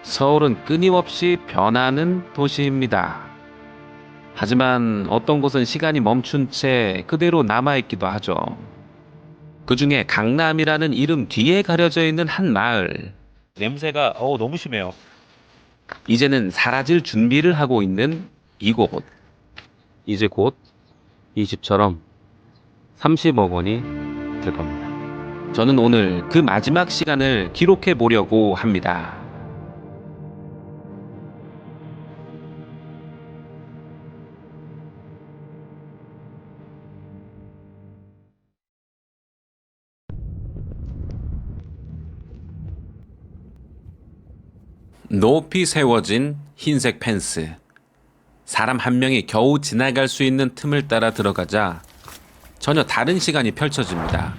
서울은 끊임없이 변하는 도시입니다. 하지만 어떤 곳은 시간이 멈춘 채 그대로 남아있기도 하죠. 그 중에 강남이라는 이름 뒤에 가려져 있는 한 마을. 냄새가 너무 심해요. 이제는 사라질 준비를 하고 있는 이곳. 이제 곧 이 집처럼 30억 원이 될 겁니다. 저는 오늘 그 마지막 시간을 기록해 보려고 합니다. 높이 세워진 흰색 펜스. 사람 한 명이 겨우 지나갈 수 있는 틈을 따라 들어가자 전혀 다른 시간이 펼쳐집니다.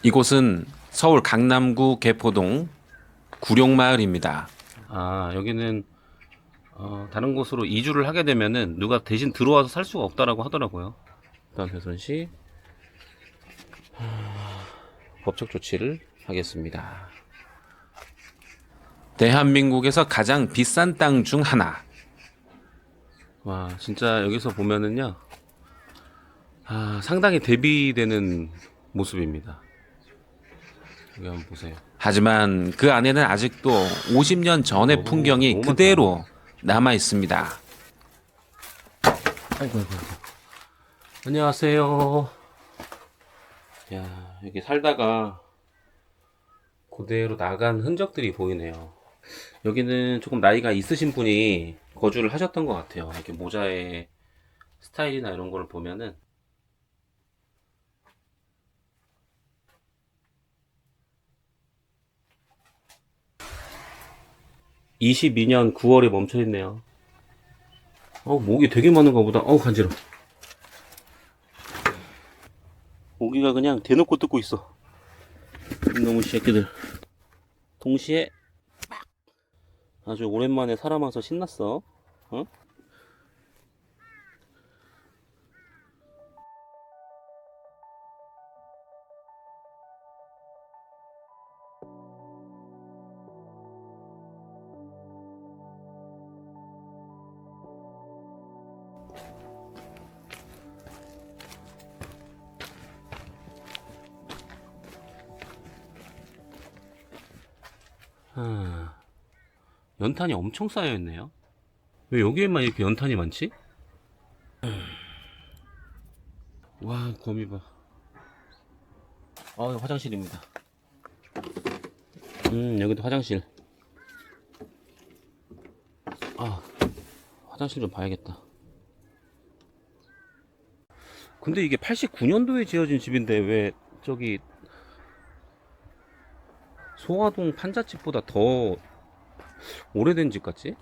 이곳은 서울 강남구 개포동 구룡마을입니다. 여기는 다른 곳으로 이주를 하게 되면은 누가 대신 들어와서 살 수가 없다라고 하더라고요. 일단 훼손시 법적 조치를 하겠습니다. 대한민국에서 가장 비싼 땅 중 하나. 와, 진짜 여기서 보면은요, 상당히 대비되는 모습입니다. 여기 한번 보세요. 하지만 그 안에는 아직도 50년 전의 풍경이 너무 그대로 남아 있습니다. 아이고. 안녕하세요. 야, 여기 살다가 그대로 나간 흔적들이 보이네요. 여기는 조금 나이가 있으신 분이 거주를 하셨던 것 같아요. 이렇게 모자의 스타일이나 이런 거를 보면은 22년 9월에 멈춰 있네요. 모기 되게 많은가 보다. 간지러워. 모기가 그냥 대놓고 뜯고 있어. 이놈의 새끼들. 동시에 아주 오랜만에 사람 와서 신났어. 어? 연탄이 엄청 쌓여있네요. 왜 여기에만 이렇게 연탄이 많지? 와, 거미 봐. 화장실입니다. 여기도 화장실. 화장실 좀 봐야겠다. 근데 이게 89년도에 지어진 집인데 왜 저기 소화동 판잣집보다 더 오래된 집 같지?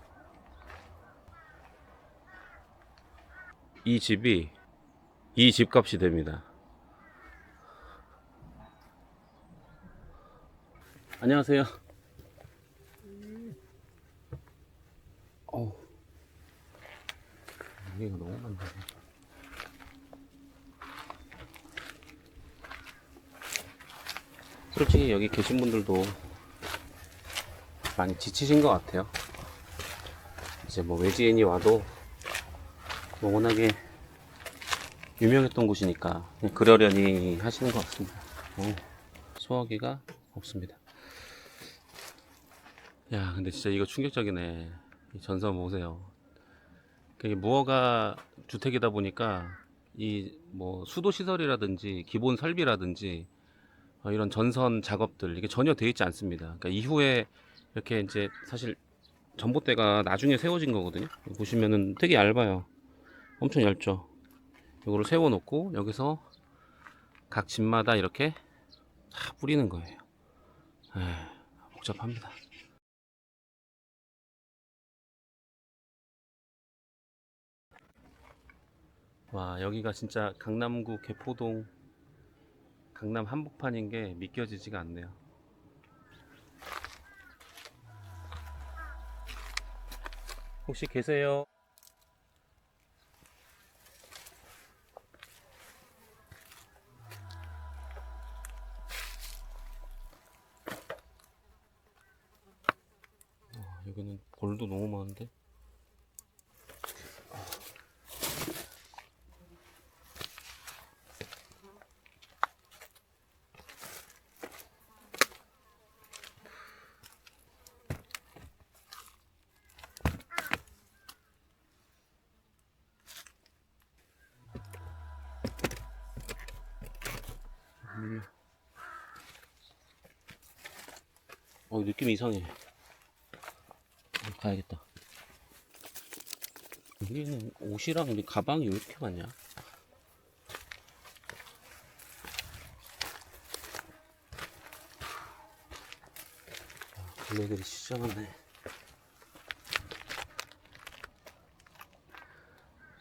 이 집이 이 집값이 됩니다. 안녕하세요. 여기가 너무 많네. 솔직히 여기 계신 분들도 많이 지치신 것 같아요. 이제 뭐 외지인이 와도 뭐 워낙에 유명했던 곳이니까 그냥 그러려니 하시는 것 같습니다. 소화기가 없습니다. 야, 근데 진짜 이거 충격적이네. 이 전선 보세요. 이게 무허가 주택이다 보니까 이 뭐 수도 시설이라든지 기본 설비라든지 이런 전선 작업들 이게 전혀 되어 있지 않습니다. 그러니까 이후에 이렇게 이제 사실 전봇대가 나중에 세워진 거거든요. 보시면은 되게 얇아요. 엄청 얇죠. 이거를 세워 놓고 여기서 각 집마다 이렇게 다 뿌리는 거예요. 복잡합니다. 와, 여기가 진짜 강남구 개포동 강남 한복판인 게 믿겨지지가 않네요. 혹시 계세요? 여기는 볼도 너무 많은데. 느낌이 이상해. 가야겠다. 여기는 옷이랑 우리 가방이 왜 이렇게 많냐? 블랙들이 시장하네.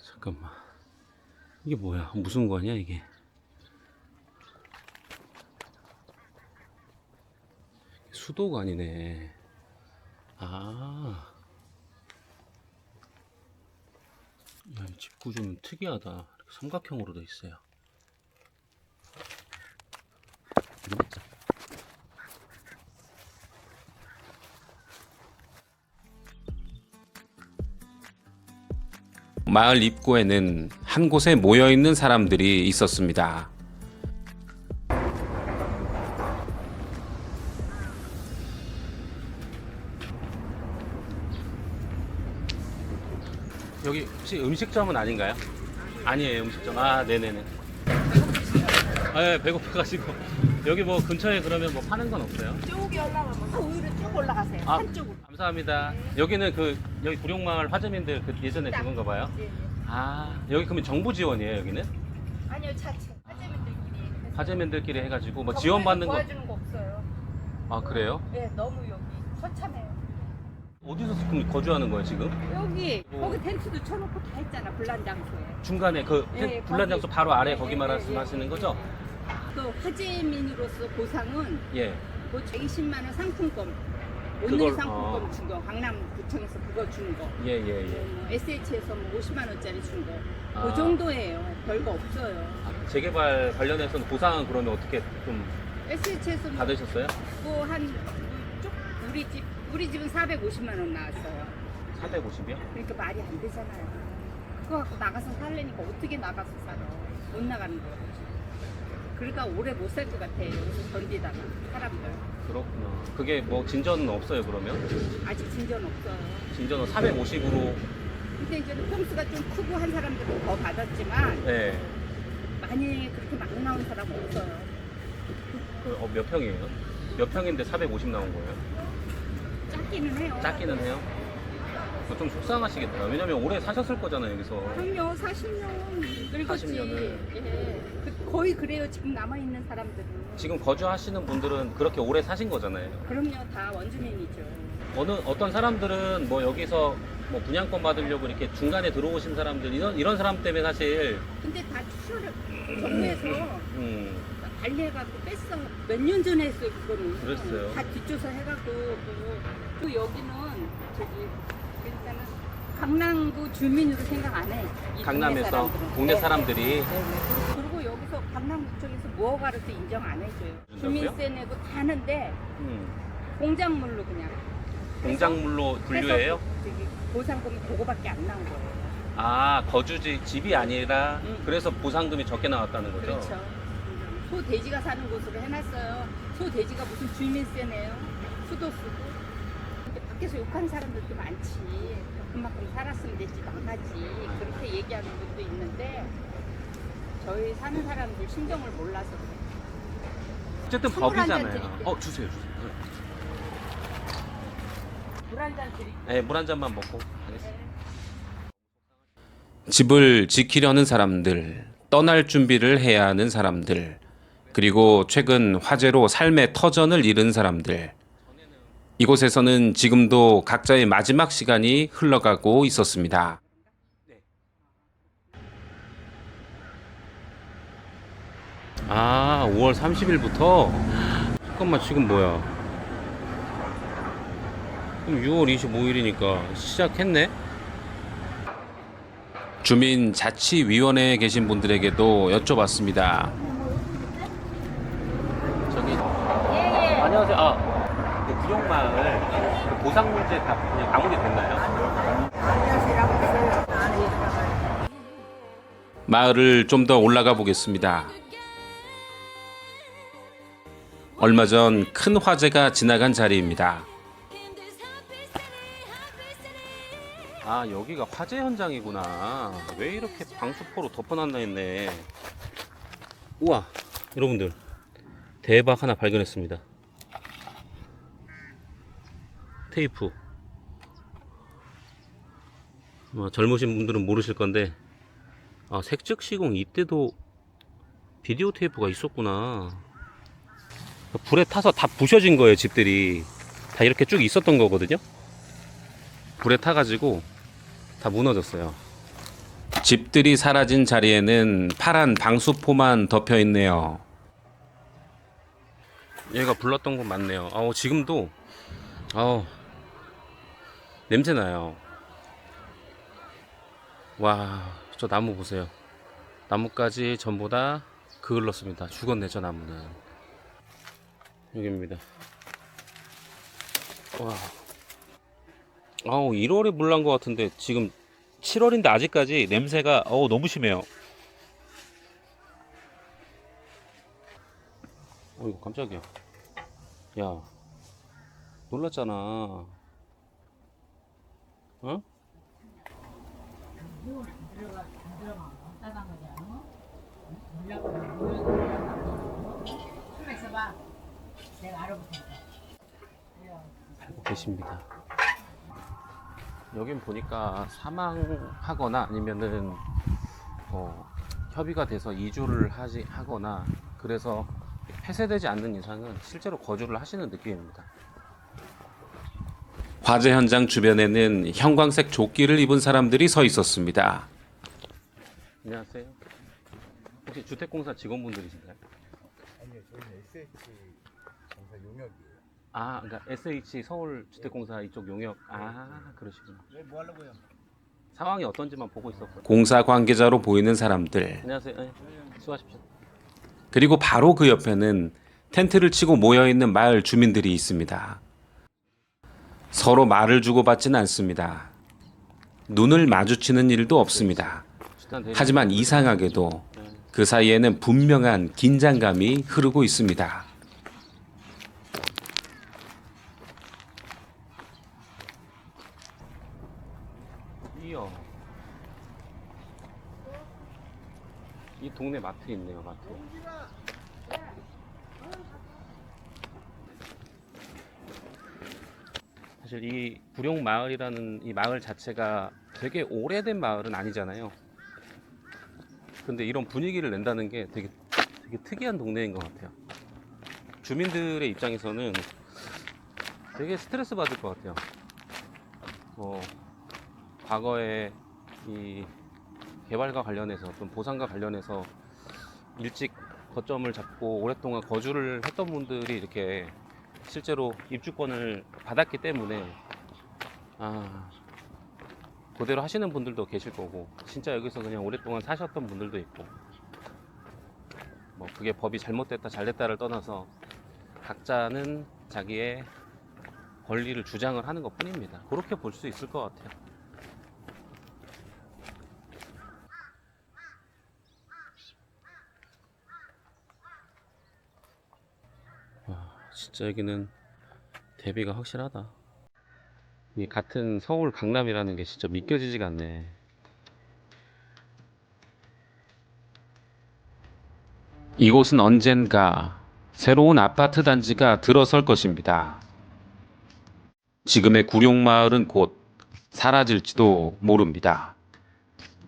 잠깐만. 이게 뭐야? 무슨 거냐 이게? 수도가 아니네. 아. 야, 이 집 구조는 특이하다. 이렇게 삼각형으로 돼 있어요. 마을 입구에는 한 곳에 모여 있는 사람들이 있었습니다. 여기 혹시 음식점은 아닌가요? 아니에요, 음식점. 아, 네네네. 아, 예, 배고파가지고. 여기 뭐 근처에 그러면 뭐 파는 건 없어요? 쪽이 올라가면 우유를 쭉 올라가세요. 아, 한쪽으로. 감사합니다. 여기는 여기 구룡마을 화재민들 예전에 그건가 봐요? 네, 네. 아, 여기 그러면 정부 지원이에요, 여기는? 아니요, 자체. 화재민들끼리. 화재민들끼리 해가지고 뭐 지원받는 거. 도와주는 거 없어요. 아, 그래요? 네, 너무 여기 처참해요. 어디서 그럼 거주하는 거예요, 지금? 여기 뭐. 거기 텐트도 쳐놓고 다 했잖아, 불난장소에. 중간에 예, 불난장소 거기. 바로 아래 예, 거기 예, 말씀하시는 예, 거죠? 또 화재민으로서 보상은 예. 뭐 120만 원 상품권, 오늘 그걸, 상품권 준 거, 강남구청에서 그거 준 거. 예, 예, 예. 뭐 SH에서 뭐 50만 원짜리 준 거. 아. 그 정도예요. 별거 없어요. 아, 재개발 관련해서는 보상은 그러면 어떻게 좀 SH에서 뭐 받으셨어요? 우리 집은 450만 원 나왔어요. 450이요? 그러니까 말이 안 되잖아요. 그거 갖고 나가서 살려니까 어떻게 나가서 살아? 못 나가는 거예요. 그러니까 오래 못 살 것 같아요. 여기서 견디다가 사람들. 그렇구나. 그게 뭐 진전은 없어요, 그러면? 아직 진전 없어요. 진전은 450으로. 근데 이제 평수가 좀 크고 한 사람들은 더 받았지만 네. 많이 그렇게 막 나온 사람 없어요. 몇 평이에요? 몇 평인데 450 나온 거예요? 작기는 해요. 작기는 해요? 그거 좀 속상하시겠다. 왜냐면 오래 사셨을 거잖아요, 여기서. 그럼요, 40년 늙었지. 40년을. 예. 거의 그래요, 지금 남아있는 사람들은. 지금 거주하시는 분들은 그렇게 오래 사신 거잖아요. 그럼요, 다 원주민이죠. 어떤 사람들은 뭐 여기서 뭐 분양권 받으려고 이렇게 중간에 들어오신 사람들, 이런 사람 때문에 사실, 근데 다 추천을 정부에서 음, 관리해갖고 뺐어. 몇 년 전에 했어요, 그거는. 그랬어요. 다 뒷조사 해갖고. 또 여기는 저기, 일단은 강남구 주민으로 생각 안 해. 이 강남에서 사람들은. 동네 네, 사람들이. 네, 네. 그리고 여기서 강남구청에서 무허가로도 인정 안 해줘요. 주민세 내고 다 하는데 공작물로 그냥. 공작물로 분류해요? 해서 저기 보상금이 그거밖에 안 나온 거예요. 아, 거주지, 집이 아니라, 음. 그래서 보상금이 적게 나왔다는 거죠? 그렇죠. 소 돼지가 사는 곳으로 해놨어요. 소 돼지가 무슨 주민세 내요? 수도 쓰고. 근데 밖에서 욕하는 사람들도 많지. 그만큼 살았으면 됐지 망하지. 그렇게 얘기하는 분도 있는데 저희 사는 사람들 심정을 몰라서 그래요. 어쨌든 선물 한잔 법이잖아요. 드릴게요. 주세요. 물 한 잔 드릴게요. 네, 물 한 잔만 먹고 가겠습니다. 집을 지키려는 사람들, 떠날 준비를 해야 하는 사람들, 그리고 최근 화재로 삶의 터전을 잃은 사람들. 이곳에서는 지금도 각자의 마지막 시간이 흘러가고 있었습니다. 아, 5월 30일부터? 잠깐만, 지금 뭐야? 그럼 6월 25일이니까 시작했네? 주민자치위원회에 계신 분들에게도 여쭤봤습니다. 저기, 안녕하세요. 구룡마을 보상 문제 다 그냥 마무리 됐나요? 마을을 좀 더 올라가 보겠습니다. 얼마 전 큰 화재가 지나간 자리입니다. 아, 여기가 화재 현장이구나. 왜 이렇게 방수포로 덮어놨나 했네. 우와, 여러분들 대박 하나 발견했습니다. 테이프. 젊으신 분들은 모르실 건데, 아, 색즉 시공 이때도 비디오 테이프가 있었구나. 불에 타서 다 부셔진 거예요. 집들이 다 이렇게 쭉 있었던 거거든요. 불에 타가지고 다 무너졌어요. 집들이 사라진 자리에는 파란 방수포만 덮여 있네요. 얘가 불렀던 곳 맞네요. 지금도 냄새 나요. 와, 저 나무 보세요. 나무까지 전부 다 그을렀습니다. 죽었네, 저 나무는. 여기입니다. 와. 1월에 물 난 것 같은데 지금 7월인데 아직까지 냄새가 너무 심해요. 이거 깜짝이야. 야, 놀랐잖아. 어? 알고 계십니다. 여긴 보니까 사망하거나 아니면은 협의가 돼서 이주를 하거나 그래서 폐쇄되지 않는 이상은 실제로 거주를 하시는 느낌입니다. 화재 현장 주변에는 형광색 조끼를 입은 사람들이 서 있었습니다. 안녕하세요. 혹시 주택공사 직원분들이신가요? 아니요, 저희는 SH 공사 용역이에요. 그러니까 SH 서울 주택공사 이쪽 용역. 그러시구나. 네, 뭐 하려고요? 상황이 어떤지만 보고 있었고요. 공사 관계자로 보이는 사람들. 안녕하세요. 네, 수고하십시오. 그리고 바로 그 옆에는 텐트를 치고 모여있는 마을 주민들이 있습니다. 서로 말을 주고받지는 않습니다. 눈을 마주치는 일도 없습니다. 하지만 이상하게도 그 사이에는 분명한 긴장감이 흐르고 있습니다. 이 동네 마트 있네요, 마트. 사실 이 구룡마을이라는 이 마을 자체가 되게 오래된 마을은 아니잖아요. 근데 이런 분위기를 낸다는 게 되게 특이한 동네인 것 같아요. 주민들의 입장에서는 되게 스트레스 받을 것 같아요. 과거에 이 개발과 관련해서 좀 보상과 관련해서 일찍 거점을 잡고 오랫동안 거주를 했던 분들이 이렇게 실제로 입주권을 받았기 때문에 그대로 하시는 분들도 계실 거고 진짜 여기서 그냥 오랫동안 사셨던 분들도 있고 그게 법이 잘못됐다 잘됐다를 떠나서 각자는 자기의 권리를 주장을 하는 것 뿐입니다. 그렇게 볼 수 있을 것 같아요. 진짜 여기는 대비가 확실하다. 이 같은 서울 강남이라는 게 진짜 믿겨지지가 않네. 이곳은 언젠가 새로운 아파트 단지가 들어설 것입니다. 지금의 구룡마을은 곧 사라질지도 모릅니다.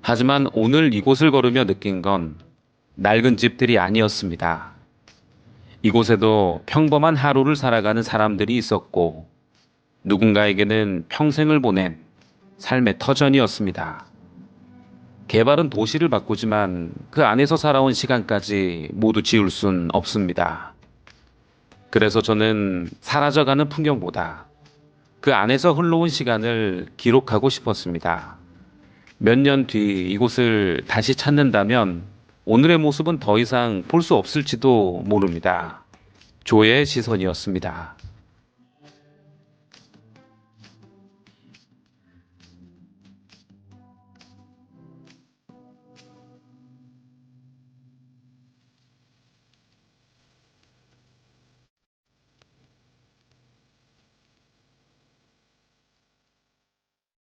하지만 오늘 이곳을 걸으며 느낀 건 낡은 집들이 아니었습니다. 이곳에도 평범한 하루를 살아가는 사람들이 있었고 누군가에게는 평생을 보낸 삶의 터전이었습니다. 개발은 도시를 바꾸지만 그 안에서 살아온 시간까지 모두 지울 순 없습니다. 그래서 저는 사라져가는 풍경보다 그 안에서 흘러온 시간을 기록하고 싶었습니다. 몇 년 뒤 이곳을 다시 찾는다면 오늘의 모습은 더 이상 볼 수 없을지도 모릅니다. 조의 시선이었습니다.